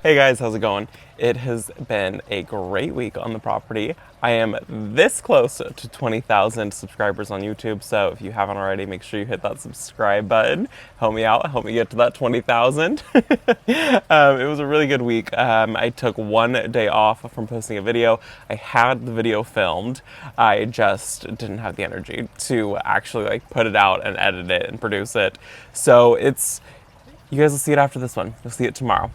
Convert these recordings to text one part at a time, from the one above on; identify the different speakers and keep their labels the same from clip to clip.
Speaker 1: Hey guys, how's it going? It has been a great week on the property. I am this close to 20,000 subscribers on YouTube, so if you haven't already, make sure you hit that subscribe button. Help me out, help me get to that 20,000. It was a really good week. I took one day off from posting a video. I had the video filmed. I just didn't have the energy to actually put it out and edit it and produce it. So you guys will see it after this one. You'll see it tomorrow.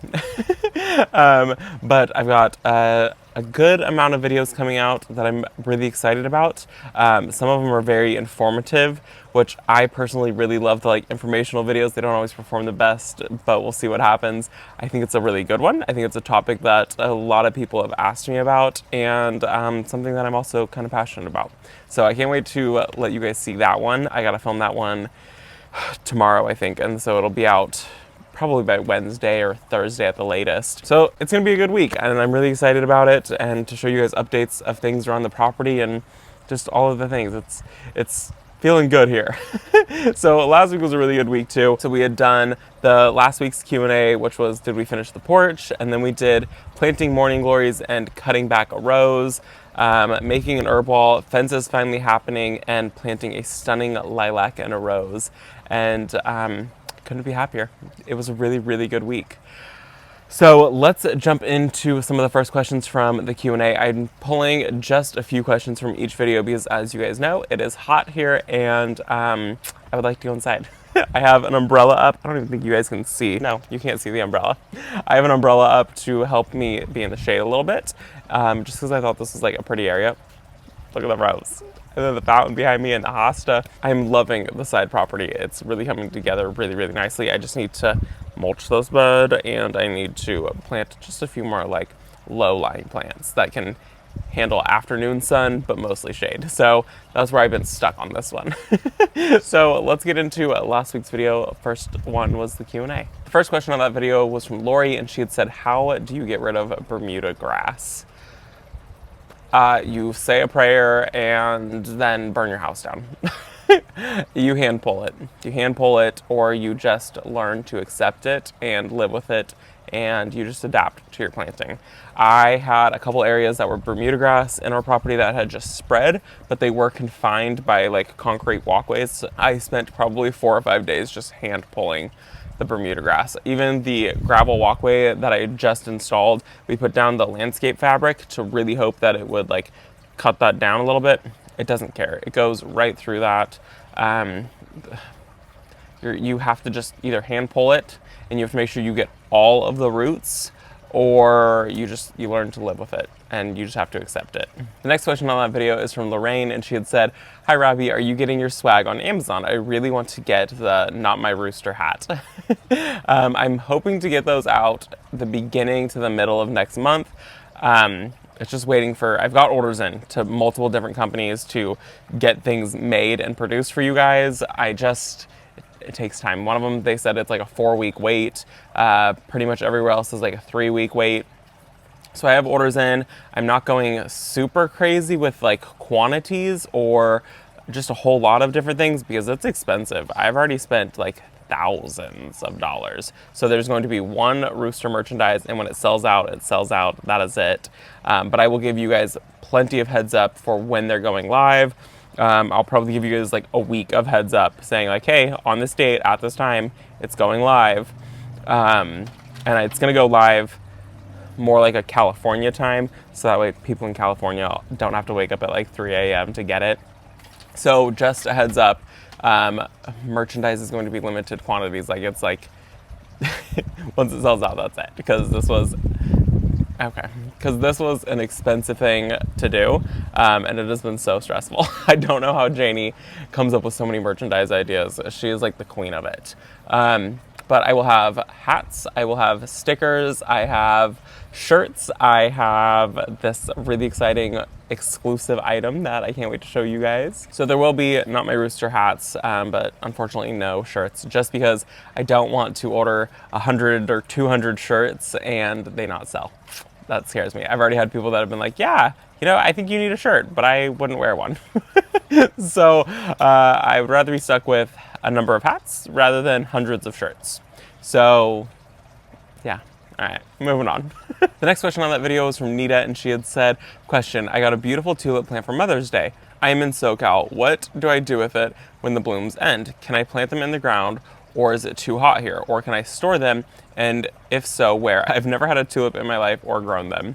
Speaker 1: But I've got a good amount of videos coming out that I'm really excited about. Some of them are very informative, which I personally really love the informational videos. They don't always perform the best, but we'll see what happens. I think it's a really good one. I think it's a topic that a lot of people have asked me about, and something that I'm also kind of passionate about. So I can't wait to let you guys see that one. I gotta film that one tomorrow, I think, and so it'll be out probably by Wednesday or Thursday at the latest. So it's gonna be a good week, and I'm really excited about it, and to show you guys updates of things around the property and just all of the things. It's feeling good here. So last week was a really good week too. So we had done the last week's Q&A, which was, did we finish the porch? And then we did planting morning glories and cutting back a rose, making an herb wall, fences finally happening, and planting a stunning lilac and a rose. And couldn't be happier. It was a really, really good week. So let's jump into some of the first questions from the Q&A. I'm pulling just a few questions from each video because, as you guys know, it is hot here, and I would like to go inside. I have an umbrella up. I don't even think you guys can see. No, you can't see the umbrella. I have an umbrella up to help me be in the shade a little bit, just because I thought this was a pretty area. Look at the rose. And then the fountain behind me and the hosta. I'm loving the side property. It's really coming together really, really nicely. I just need to mulch those bud, and I need to plant just a few more low-lying plants that can handle afternoon sun, but mostly shade. So that's where I've been stuck on this one. So let's get into last week's video. First one was the Q&A. The first question on that video was from Lori, and she had said, how do you get rid of Bermuda grass? You say a prayer and then burn your house down. You hand pull it. You hand pull it, or you just learn to accept it and live with it, and you just adapt to your planting. I had a couple areas that were Bermuda grass in our property that had just spread, but they were confined by concrete walkways. I spent probably 4 or 5 days just hand pulling the Bermuda grass. Even the gravel walkway that I just installed, we put down the landscape fabric to really hope that it would cut that down a little bit. It doesn't care. It goes right through that. You have to just either hand pull it, and you have to make sure you get all of the roots, or you learn to live with it, and you just have to accept it. The next question on that video is from Lorraine, and she had said, hi Robbie, are you getting your swag on Amazon? I really want to get the Not My Rooster hat. I'm hoping to get those out the beginning to the middle of next month. It's just waiting for, I've got orders in to multiple different companies to get things made and produced for you guys. It takes time. One of them, they said it's a 4-week wait. Pretty much everywhere else is a 3-week wait. So I have orders in. I'm not going super crazy with quantities or just a whole lot of different things because it's expensive. I've already spent thousands of dollars. So there's going to be one rooster merchandise, and when it sells out, it sells out. That is it. But I will give you guys plenty of heads up for when they're going live. I'll probably give you guys a week of heads up saying hey, on this date, at this time, it's going live. And it's gonna go live more a California time, so that way people in California don't have to wake up at 3 a.m. to get it. So just a heads up, merchandise is going to be limited quantities. It's once it sells out, that's it, because this was an expensive thing to do, and it has been so stressful. I don't know how Janie comes up with so many merchandise ideas. She is the queen of it. But I will have hats, I will have stickers, I have shirts, I have this really exciting exclusive item that I can't wait to show you guys. So there will be Not My Rooster hats, but unfortunately no shirts, just because I don't want to order 100 or 200 shirts and they not sell. That scares me. I've already had people that have been yeah, I think you need a shirt, but I wouldn't wear one. So I would rather be stuck with a number of hats rather than hundreds of shirts. So yeah, All right, moving on. The next question on that video was from Nita, and she had said, question, I got a beautiful tulip plant for Mother's Day. I am in SoCal. What do I do with it when the blooms end? Can I plant them in the ground, or is it too hot here? Or can I store them? And if so, where? I've never had a tulip in my life or grown them.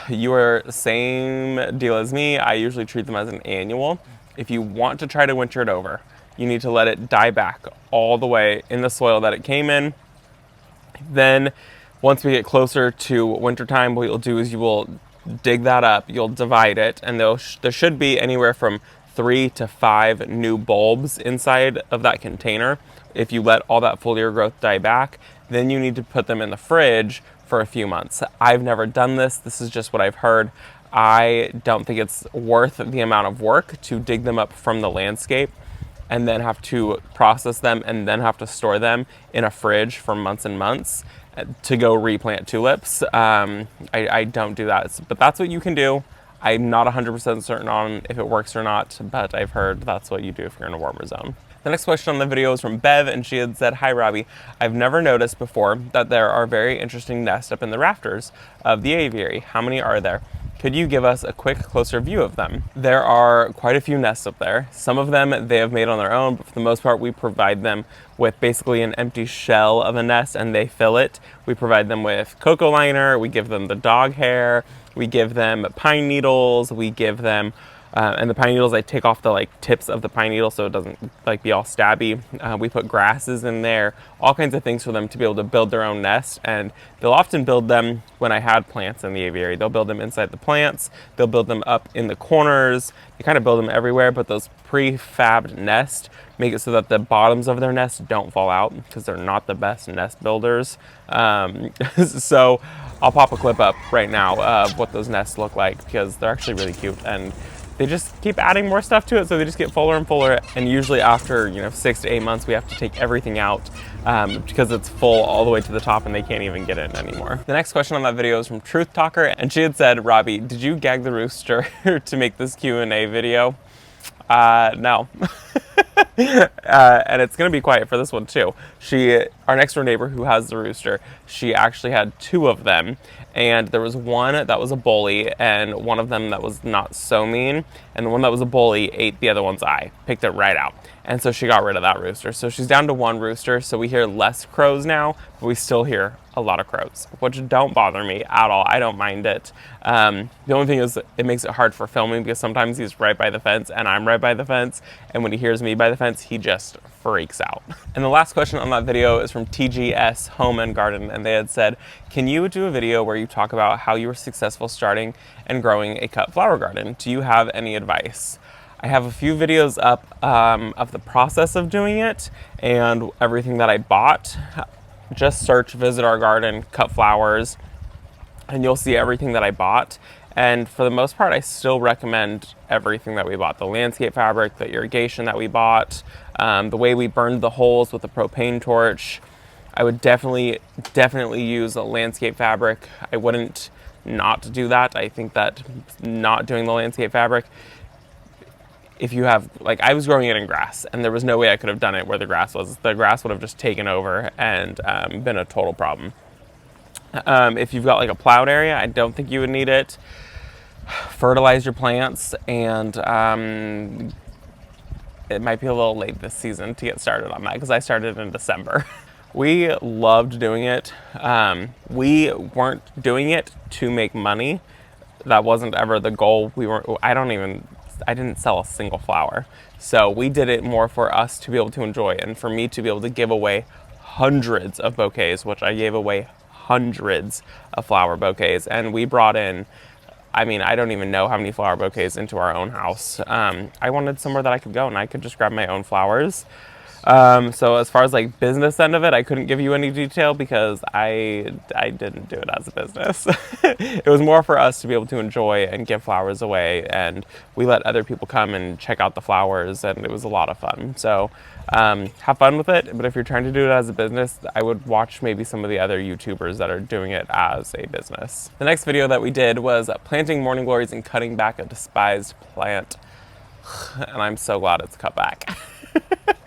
Speaker 1: You are the same deal as me. I usually treat them as an annual. If you want to try to winter it over, you need to let it die back all the way in the soil that it came in. Then once we get closer to wintertime, what you'll do is you will dig that up, you'll divide it, and there should be anywhere from 3 to 5 new bulbs inside of that container. If you let all that foliar growth die back, then you need to put them in the fridge for a few months. I've never done this. This is just what I've heard. I don't think it's worth the amount of work to dig them up from the landscape and then have to process them and then have to store them in a fridge for months and months to go replant tulips. I don't do that, but that's what you can do. I'm not 100% certain on if it works or not, but I've heard that's what you do if you're in a warmer zone. The next question on the video is from Bev, and she had said, hi Robbie, I've never noticed before that there are very interesting nests up in the rafters of the aviary. How many are there? Could you give us a quick, closer view of them? There are quite a few nests up there. Some of them they have made on their own, but for the most part, we provide them with basically an empty shell of a nest and they fill it. We provide them with cocoa liner, we give them the dog hair, we give them pine needles, we give them and the pine needles, I take off the tips of the pine needle so it doesn't be all stabby. We put grasses in there, all kinds of things for them to be able to build their own nest. And they'll often build them when I had plants in the aviary. They'll build them inside the plants. They'll build them up in the corners. They kind of build them everywhere, but those prefabbed nests make it so that the bottoms of their nest don't fall out because they're not the best nest builders. So I'll pop a clip up right now of what those nests look like because they're actually really cute, and they just keep adding more stuff to it, so they just get fuller and fuller. And usually after 6 to 8 months, we have to take everything out because it's full all the way to the top and they can't even get in anymore. The next question on that video is from Truth Talker, and she had said, Robbie, did you gag the rooster to make this Q&A video? No. And it's gonna be quiet for this one too. Our next door neighbor who has the rooster, she actually had 2 of them, and there was one that was a bully and one of them that was not so mean, and the one that was a bully ate the other one's eye, picked it right out. And so she got rid of that rooster. So she's down to 1 rooster, so we hear less crows now, but we still hear a lot of crows, which don't bother me at all. I don't mind it. The only thing is it makes it hard for filming because sometimes he's right by the fence and I'm right by the fence, and when he hears me by the fence, he just freaks out. And the last question on that video is from TGS Home and Garden, and they had said, can you do a video where you talk about how you were successful starting and growing a cut flower garden? Do you have any advice? I have a few videos up of the process of doing it and everything that I bought. Just search Visit Our Garden, Cut Flowers, and you'll see everything that I bought. And for the most part, I still recommend everything that we bought. The landscape fabric, the irrigation that we bought, the way we burned the holes with the propane torch. I would definitely use a landscape fabric. I wouldn't not do that. I think that not doing the landscape fabric, if you have, I was growing it in grass and there was no way I could have done it where the grass was. The grass would have just taken over and been a total problem. If you've got a plowed area, I don't think you would need it. Fertilize your plants, and it might be a little late this season to get started on that because I started in December. We loved doing it. We weren't doing it to make money. That wasn't ever the goal. I didn't sell a single flower. So we did it more for us to be able to enjoy and for me to be able to give away hundreds of bouquets, which I gave away hundreds of flower bouquets. And we brought in, I don't even know how many flower bouquets into our own house. I wanted somewhere that I could go and I could just grab my own flowers. So as far as business end of it, I couldn't give you any detail because I didn't do it as a business. It was more for us to be able to enjoy and give flowers away, and we let other people come and check out the flowers, and it was a lot of fun. So have fun with it, but if you're trying to do it as a business, I would watch maybe some of the other YouTubers that are doing it as a business. The next video that we did was planting morning glories and cutting back a despised plant, and I'm so glad it's cut back.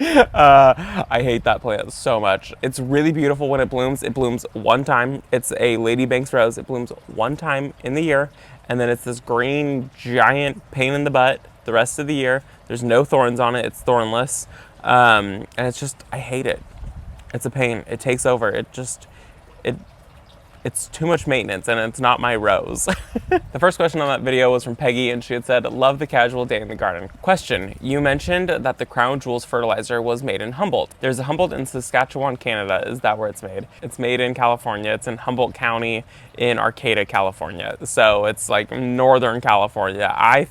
Speaker 1: I hate that plant so much. It's really beautiful when it blooms. It blooms one time. It's a Lady Banks rose. It blooms one time in the year, and then it's this green giant pain in the butt the rest of the year. There's no thorns on it. It's thornless, and it's just, I hate it. It's a pain. It takes over. It's too much maintenance, and it's not my rose. The first question on that video was from Peggy, and she had said, love the casual day in the garden. Question, you mentioned that the Crown Jewels fertilizer was made in Humboldt. There's a Humboldt in Saskatchewan, Canada. Is that where it's made? It's made in California. It's in Humboldt County in Arcata, California. So it's like Northern California. I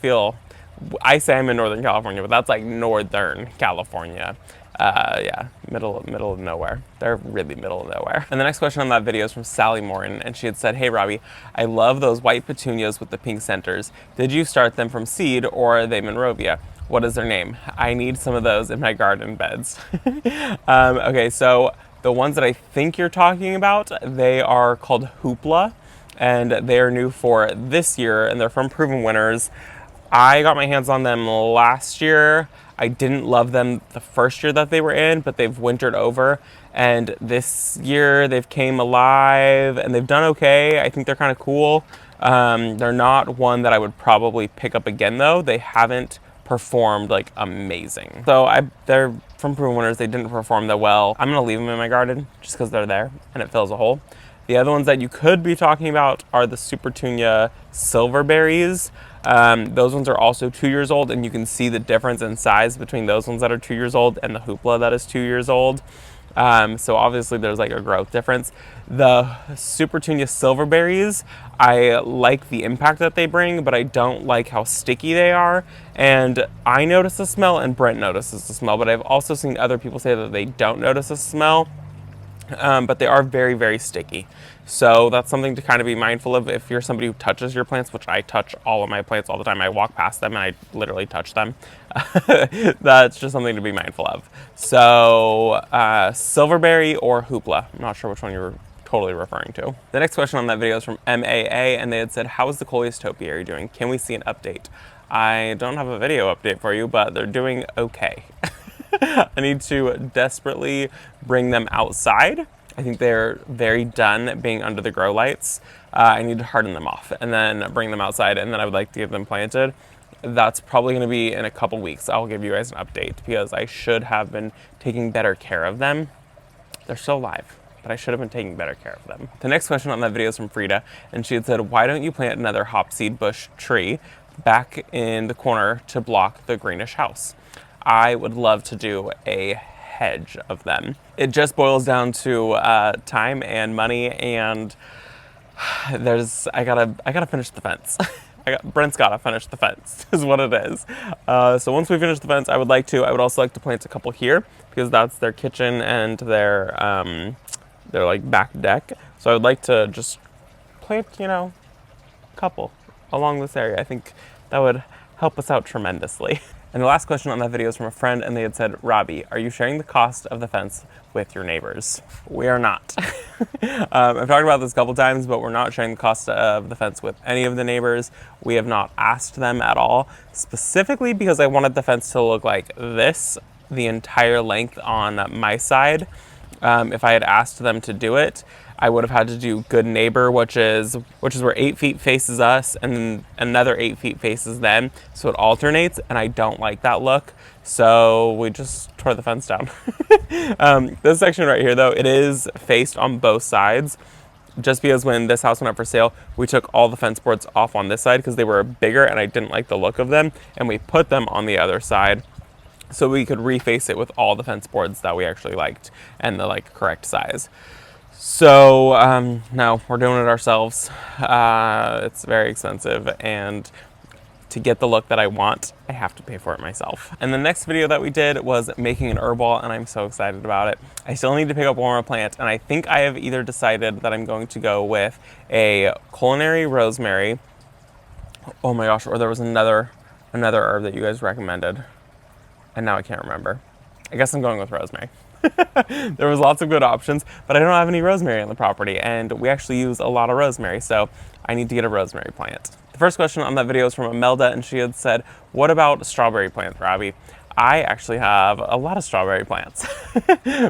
Speaker 1: say I'm in Northern California, but that's like Northern California. Yeah, middle of nowhere. They're really middle of nowhere. And the next question on that video is from Sally Morton, and she had said, hey Robbie, I love those white petunias with the pink centers. Did you start them from seed, or are they Monrovia? What is their name? I need some of those in my garden beds. Okay, so the ones that I think you're talking about, they are called Hoopla, and they are new for this year, and they're from Proven Winners. I got my hands on them last year. I didn't love them the first year that they were in, but they've wintered over, and this year they've came alive and they've done okay. I think they're kind of cool. They're not one that I would probably pick up again though. They haven't performed like amazing. So they're from Proven Winners. They didn't perform that well. I'm gonna leave them in my garden just because they're there and it fills a hole. The other ones that you could be talking about are the Supertunia Silverberries. Those ones are also 2 years old, and you can see the difference in size between those ones that are 2 years old and the Hoopla that is 2 years old. So obviously there's like a growth difference. The Supertunia Silverberries, I like the impact that they bring, but I don't like how sticky they are. And I notice the smell, and Brent notices the smell, but I've also seen other people say that they don't notice the smell. But they are very, very sticky. So that's something to kind of be mindful of if you're somebody who touches your plants, which I touch all of my plants all the time. I walk past them and I literally touch them. That's just something to be mindful of. So Silverberry or Hoopla. I'm not sure which one you're totally referring to. The next question on that video is from MAA, and they had said, how is the Coleus Topiary doing? Can we see an update? I don't have a video update for you, but they're doing okay. I need to desperately bring them outside. I think they're very done being under the grow lights. I need to harden them off and then bring them outside, and then I would like to get them planted. That's probably going to be in a couple weeks. I'll give you guys an update because I should have been taking better care of them. They're still alive, but I should have been taking better care of them. The next question on that video is from Frida, and she had said, why don't you plant another hopseed bush tree back in the corner to block the greenish house? I would love to do a hedge of them. It just boils down to time and money, and I gotta finish the fence. Brent's gotta finish the fence is what it is. So once we finish the fence, I would also like to plant a couple here because that's their kitchen and their like back deck. So I would like to just plant, a couple along this area. I think that would help us out tremendously. And the last question on that video is from a friend, and they had said, Robbie, are you sharing the cost of the fence with your neighbors? We are not. I've talked about this a couple times, but we're not sharing the cost of the fence with any of the neighbors. We have not asked them at all, specifically because I wanted the fence to look like this, the entire length on my side. If I had asked them to do it, I would have had to do good neighbor, which is where 8 feet faces us and another 8 feet faces them. So it alternates, and I don't like that look. So we just tore the fence down. This section right here, though, it is faced on both sides. Just because when this house went up for sale, we took all the fence boards off on this side because they were bigger and I didn't like the look of them. And we put them on the other side so we could reface it with all the fence boards that we actually liked and the correct size. So no, we're doing it ourselves. It's very expensive, and to get the look that I want, I have to pay for it myself. And the next video that we did was making an herb wall, and I'm so excited about it. I still need to pick up one more plant, and I think I have either decided that I'm going to go with a culinary rosemary. Oh my gosh, or there was another herb that you guys recommended, and now I can't remember. I guess I'm going with rosemary. There was lots of good options, but I don't have any rosemary on the property, and we actually use a lot of rosemary, so I need to get a rosemary plant. The first question on that video is from Imelda, and she had said, what about a strawberry plant, Robbie? I actually have a lot of strawberry plants.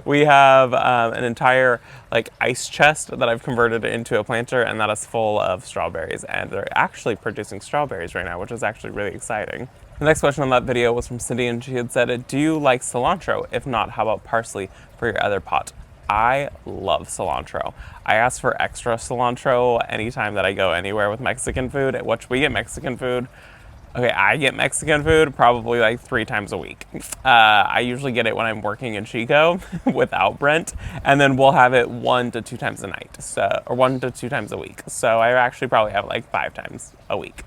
Speaker 1: We have an entire like ice chest that I've converted into a planter, and that is full of strawberries, and they're actually producing strawberries right now, which is actually really exciting. The next question on that video was from Cindy, and she had said, do you like cilantro? If not, how about parsley for your other pot? I love cilantro. I ask for extra cilantro anytime that I go anywhere with Mexican food, which we get Mexican food. Okay, I get Mexican food probably like 3 times a week. I usually get it when I'm working in Chico without Brent, and then we'll have it 1 to 2 times a night, or 1 to 2 times a week. So I actually probably have it like 5 times a week.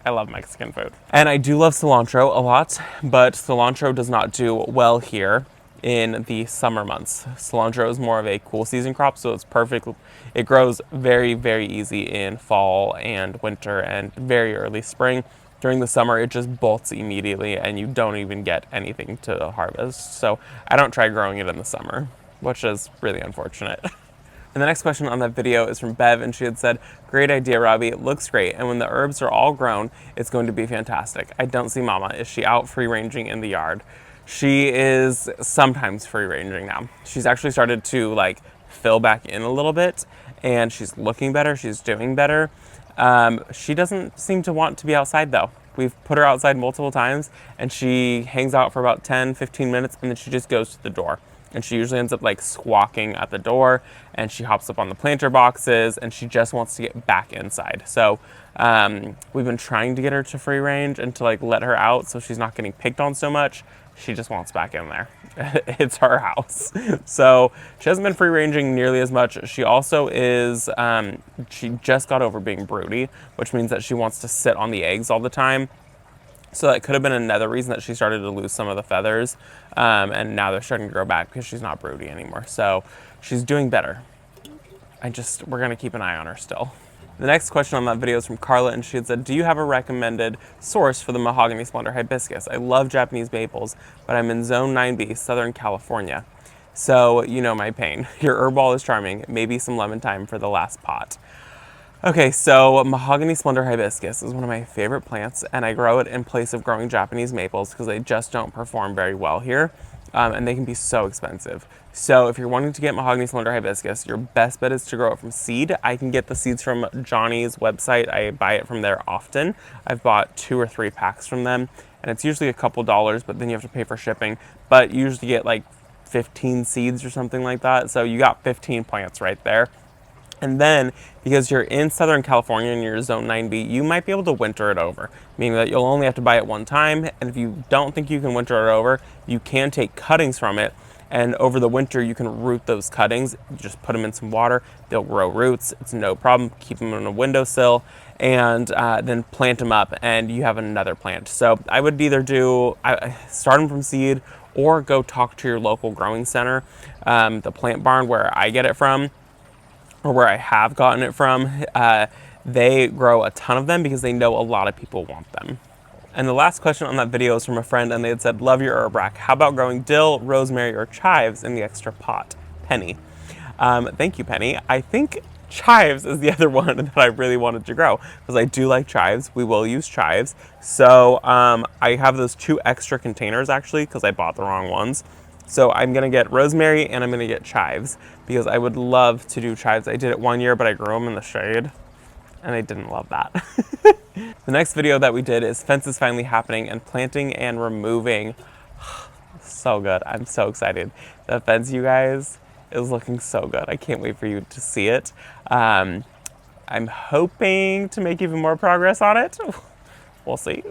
Speaker 1: I love Mexican food. And I do love cilantro a lot, but cilantro does not do well here in the summer months. Cilantro is more of a cool season crop, so it's perfect. It grows very, very easy in fall and winter and very early spring. During the summer, it just bolts immediately and you don't even get anything to harvest. So I don't try growing it in the summer, which is really unfortunate. And the next question on that video is from Bev, and she had said, great idea, Robbie. It looks great. And when the herbs are all grown, it's going to be fantastic. I don't see Mama. Is she out free ranging in the yard? She is sometimes free ranging now. She's actually started to like fill back in a little bit, and she's looking better. She's doing better. She doesn't seem to want to be outside though. We've put her outside multiple times, and she hangs out for about 10-15 minutes, and then she just goes to the door. And she usually ends up like squawking at the door, and she hops up on the planter boxes, and she just wants to get back inside. So we've been trying to get her to free range and to like let her out so she's not getting picked on so much. She just wants back in there. It's her house. So she hasn't been free ranging nearly as much. She also is, she just got over being broody, which means that she wants to sit on the eggs all the time. So that could have been another reason that she started to lose some of the feathers. And now they're starting to grow back because she's not broody anymore. So she's doing better. We're gonna keep an eye on her still. The next question on that video is from Carla, and she had said, do you have a recommended source for the mahogany splendor hibiscus? I love Japanese maples, but I'm in zone 9B, Southern California. So you know my pain. Your herb ball is charming. Maybe some lemon thyme for the last pot. Okay, so mahogany splendor hibiscus is one of my favorite plants, and I grow it in place of growing Japanese maples because they just don't perform very well here, and they can be so expensive. So if you're wanting to get mahogany splendor hibiscus, your best bet is to grow it from seed. I can get the seeds from Johnny's website. I buy it from there often. I've bought 2 or 3 packs from them, and it's usually a couple dollars, but then you have to pay for shipping. But you usually get like 15 seeds or something like that, so you got 15 plants right there. And then, because you're in Southern California and you're zone 9B, you might be able to winter it over, meaning that you'll only have to buy it one time. And if you don't think you can winter it over, you can take cuttings from it. And over the winter, you can root those cuttings. You just put them in some water. They'll grow roots. It's no problem. Keep them on a windowsill and then plant them up, and you have another plant. So I would either start them from seed or go talk to your local growing center, the plant barn where I get it from, or where I have gotten it from. They grow a ton of them because they know a lot of people want them. And the last question on that video is from a friend, and they had said, love your herb rack. How about growing dill, rosemary, or chives in the extra pot? Penny. Thank you, Penny. I think chives is the other one that I really wanted to grow because I do like chives. We will use chives. So I have those 2 extra containers actually because I bought the wrong ones. So I'm gonna get rosemary and I'm gonna get chives because I would love to do chives. I did it one year, but I grew them in the shade and I didn't love that. The next video that we did is fences finally happening and planting and removing. So good, I'm so excited. The fence, you guys, is looking so good. I can't wait for you to see it. I'm hoping to make even more progress on it. We'll see.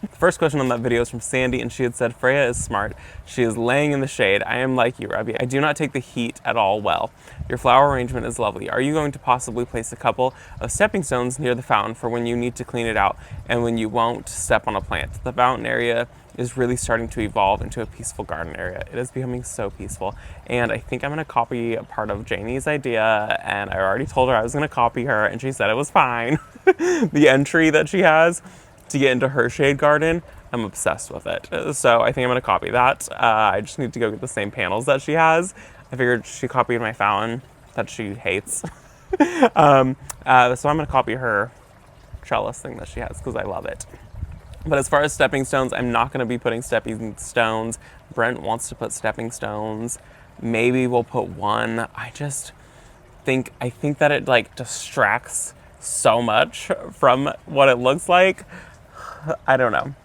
Speaker 1: The first question on that video is from Sandy, and she had said, Freya is smart. She is laying in the shade. I am like you, Robbie. I do not take the heat at all well. Your flower arrangement is lovely. Are you going to possibly place a couple of stepping stones near the fountain for when you need to clean it out and when you won't step on a plant? The fountain area is really starting to evolve into a peaceful garden area. It is becoming so peaceful. And I think I'm gonna copy a part of Janie's idea, and I already told her I was gonna copy her, and she said it was fine. The entry that she has to get into her shade garden, I'm obsessed with it. So I think I'm gonna copy that. I just need to go get the same panels that she has. I figured she copied my fountain that she hates. So I'm gonna copy her trellis thing that she has because I love it. But as far as stepping stones, I'm not going to be putting stepping stones. Brent wants to put stepping stones. Maybe we'll put one. I think that it like distracts so much from what it looks like. I don't know.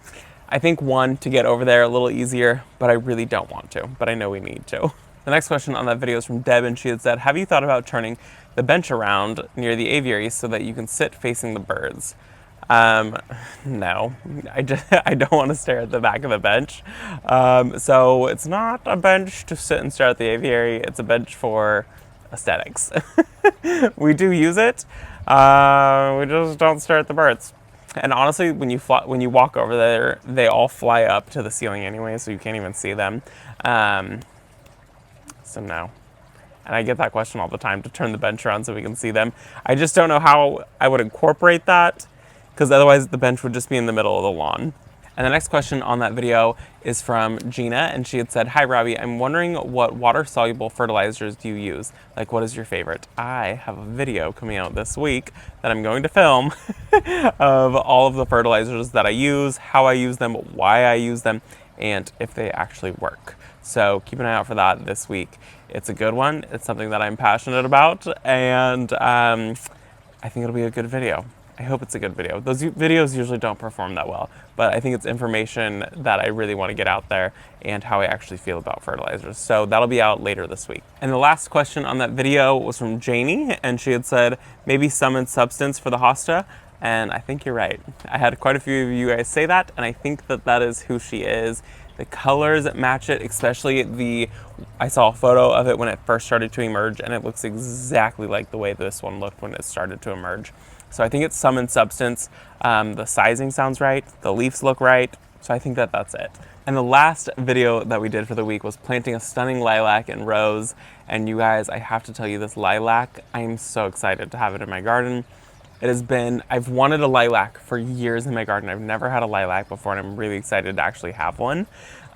Speaker 1: I think one to get over there a little easier, but I really don't want to, but I know we need to. The next question on that video is from Deb, and she had said, have you thought about turning the bench around near the aviary so that you can sit facing the birds? No, I don't want to stare at the back of the bench. So it's not a bench to sit and stare at the aviary. It's a bench for aesthetics. We do use it. We just don't stare at the birds. And honestly, when you walk over there, they all fly up to the ceiling anyway, so you can't even see them. So no. And I get that question all the time, to turn the bench around so we can see them. I just don't know how I would incorporate that, because otherwise the bench would just be in the middle of the lawn. And the next question on that video is from Gina, and she had said, hi Robbie, I'm wondering what water-soluble fertilizers do you use? Like, what is your favorite? I have a video coming out this week that I'm going to film of all of the fertilizers that I use, how I use them, why I use them, and if they actually work. So keep an eye out for that this week. It's a good one. It's something that I'm passionate about, and I think it'll be a good video. I hope it's a good video. Those videos usually don't perform that well, but I think it's information that I really want to get out there and how I actually feel about fertilizers. So that'll be out later this week. And the last question on that video was from Janie, and she had said, maybe summon substance for the hosta. And I think you're right. I had quite a few of you guys say that, and I think that that is who she is. The colors match it, especially I saw a photo of it when it first started to emerge, and it looks exactly like the way this one looked when it started to emerge. So I think it's Summon Substance. The sizing sounds right, the leaves look right, so I think that that's it. And the last video that we did for the week was planting a stunning lilac in rows. And you guys, I have to tell you, this lilac, I'm so excited to have it in my garden. I've wanted a lilac for years in my garden. I've never had a lilac before, and I'm really excited to actually have one.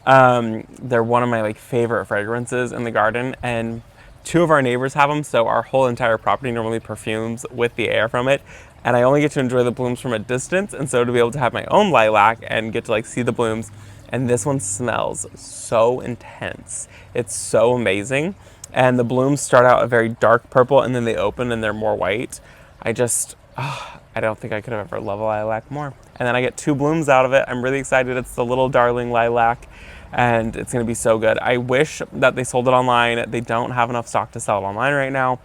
Speaker 1: They're one of my favorite fragrances in the garden, and 2 of our neighbors have them, so our whole entire property normally perfumes with the air from it. And I only get to enjoy the blooms from a distance, and so to be able to have my own lilac and get to see the blooms, and this one smells so intense. It's so amazing. And the blooms start out a very dark purple, and then they open and they're more white. I don't think I could have ever loved a lilac more. And then I get 2 blooms out of it. I'm really excited. It's the little darling lilac, and it's gonna be so good. I wish that they sold it online. They don't have enough stock to sell it online right now.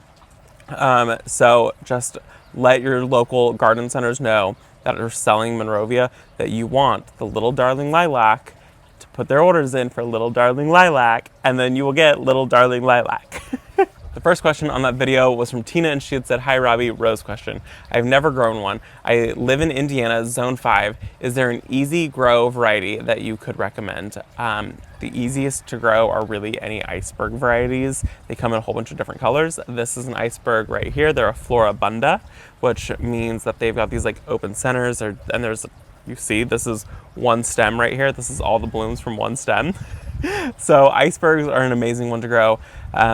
Speaker 1: So just let your local garden centers know that are selling Monrovia that you want the little darling lilac to put their orders in for little darling lilac, and then you will get little darling lilac. The first question on that video was from Tina, and she had said, hi Robbie, rose question. I've never grown one. I live in Indiana, zone 5. Is there an easy grow variety that you could recommend? The easiest to grow are really any iceberg varieties. They come in a whole bunch of different colors. This is an iceberg right here. They're a floribunda, which means that they've got these open centers, and you see, this is one stem right here. This is all the blooms from one stem. So icebergs are an amazing one to grow.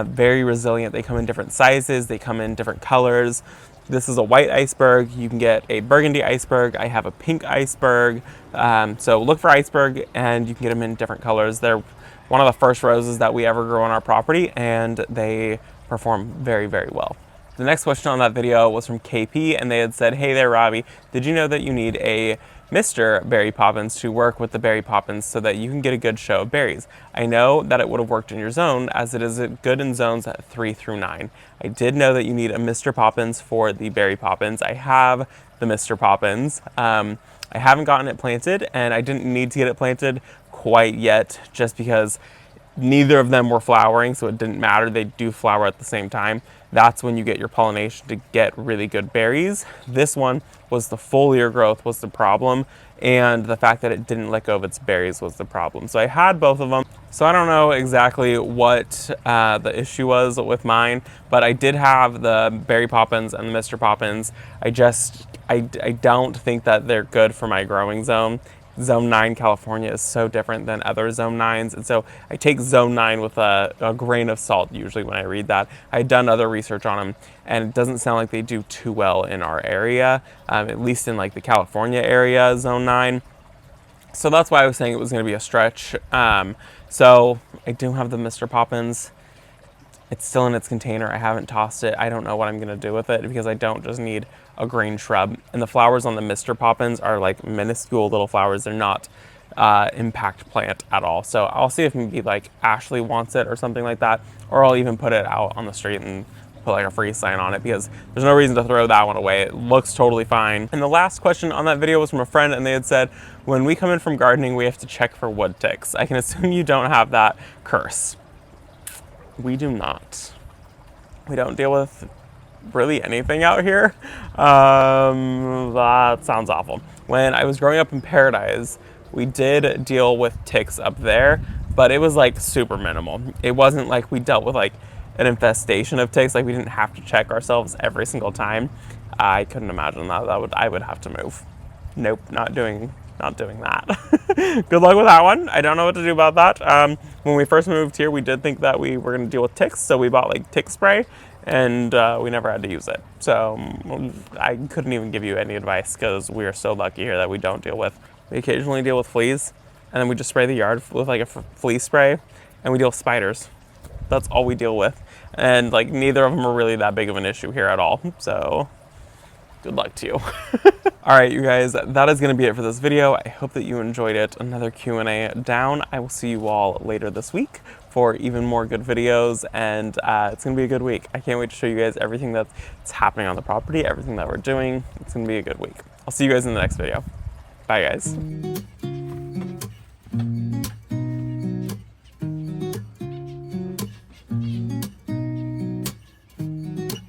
Speaker 1: Very resilient. They come in different sizes. They come in different colors. This is a white iceberg. You can get a burgundy iceberg. I have a pink iceberg. So look for iceberg, and you can get them in different colors. They're one of the first roses that we ever grow on our property, and they perform very, very well. The next question on that video was from KP, and they had said, hey there, Robbie, did you know that you need a Mr. Berry Poppins to work with the Berry Poppins so that you can get a good show of berries? I know that it would have worked in your zone, as it is good in zones 3 through 9. I did know that you need a Mr. Poppins for the Berry Poppins. I have the Mr. Poppins. I haven't gotten it planted, and I didn't need to get it planted quite yet, just because neither of them were flowering, so it didn't matter. They do flower at the same time. That's when you get your pollination to get really good berries. This one was the foliar growth was the problem, and the fact that it didn't let go of its berries was the problem. So I had both of them. So I don't know exactly what the issue was with mine, but I did have the Berry Poppins and the Mr. Poppins. I don't think that they're good for my growing zone. Zone 9 California is so different than other Zone 9s, and so I take Zone 9 with a grain of salt usually when I read that. I had done other research on them, and it doesn't sound like they do too well in our area, at least in the California area, Zone 9. So that's why I was saying it was going to be a stretch. So I do have the Mr. Poppins. It's still in its container. I haven't tossed it. I don't know what I'm going to do with it because I don't just need a green shrub. And the flowers on the Mr. Poppins are like minuscule little flowers. They're not impact plant at all. So I'll see if maybe like Ashley wants it or something like that, or I'll even put it out on the street and put like a free sign on it, because there's no reason to throw that one away. It looks totally fine. And the last question on that video was from a friend, and they had said, when we come in from gardening, we have to check for wood ticks. I can assume you don't have that curse. We do not. We don't deal with really anything out here. That sounds awful. When I was growing up in Paradise, we did deal with ticks up there, but it was like super minimal. It wasn't like we dealt with like an infestation of ticks. Like we didn't have to check ourselves every single time. I couldn't imagine that. I would have to move. Nope, not doing that. Good luck with that one. I don't know what to do about that. When we first moved here, we did think that we were going to deal with ticks, so we bought like tick spray, and we never had to use it. So I couldn't even give you any advice because we are so lucky here that we don't deal with. We occasionally deal with fleas, and then we just spray the yard with like a flea spray, and we deal with spiders. That's all we deal with. And like neither of them are really that big of an issue here at all. So good luck to you. All right, you guys, that is going to be it for this video. I hope that you enjoyed it. Another Q&A down. I will see you all later this week for even more good videos, and it's going to be a good week. I can't wait to show you guys everything that's happening on the property, everything that we're doing. It's going to be a good week. I'll see you guys in the next video. Bye, guys.